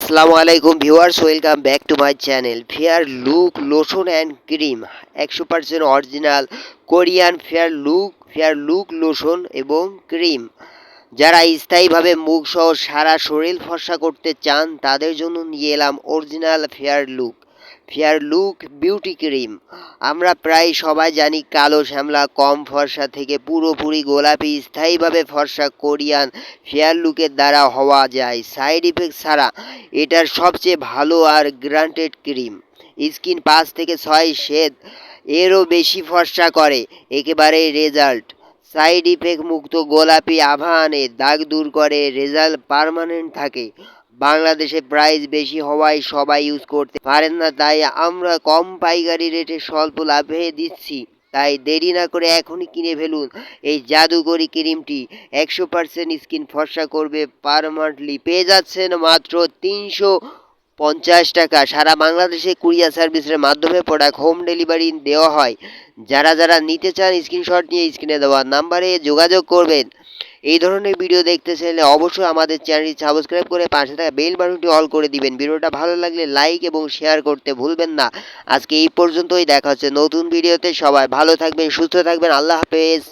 আসসালামু আলাইকুম viewers, welcome back to my channel. Fair look lotion and cream 100% original Korean fair look lotion এবং cream. যারা স্থায়ীভাবে মুখ সহ সারা শরীর ফর্সা করতে চান তাদের জন্য নিয়ে এলাম original fair look beauty cream. আমরা প্রায় সবাই জানি কালো শ্যামলা কম ফর্সা থেকে পুরোপুরি গোলাপি স্থায়ীভাবে ফর্সা কোরিয়ান ফেয়ার লুকের দ্বারা হওয়া যায় সাইড ইফেক্ট ছাড়া। এটার সবচেয়ে ভালো আর গ্যারান্টেড ক্রিম। স্কিন 5 থেকে 6 শেড এরও বেশি ফর্সা করে, একেবারে রেজাল্ট। সাইড ইফেক্ট মুক্ত গোলাপি আভা আনে, দাগ দূর করে, রেজাল্ট পার্মানেন্ট থাকে। বাংলাদেশে প্রাইস বেশি হওয়ায় সবাই ইউজ করতে পারেন না, তাই আমরা কম পাইকারি রেটে স্বল্প লাভে দিচ্ছি। তাই দেরি না করে এখনই কিনে ফেলুন এই জাদুকরি ক্রিমটি। 100% স্কিন ফর্সা করবে পারমানেন্টলি। পেয়ে যাচ্ছেন মাত্র 350 টাকা। সারা বাংলাদেশে কুরিয়ার সার্ভিসের মাধ্যমে প্রোডাক্ট হোম ডেলিভারি দেওয়া হয়। যারা নিতে চান স্ক্রিনশট নিয়ে স্ক্রিনে দেওয়া নাম্বারে যোগাযোগ করবেন। এই ধরনের ভিডিও দেখতে চাইলে অবশ্যই আমাদের চ্যানেলটি সাবস্ক্রাইব করে পাশে থাকা বেল বাটনটি অল করে দিবেন। ভিডিওটা ভালো লাগলে লাইক এবং শেয়ার করতে ভুলবেন না। আজকে এই পর্যন্তই, দেখা হচ্ছে নতুন ভিডিওতে। সবাই ভালো থাকবেন, সুস্থ থাকবেন। আল্লাহ হাফেজ।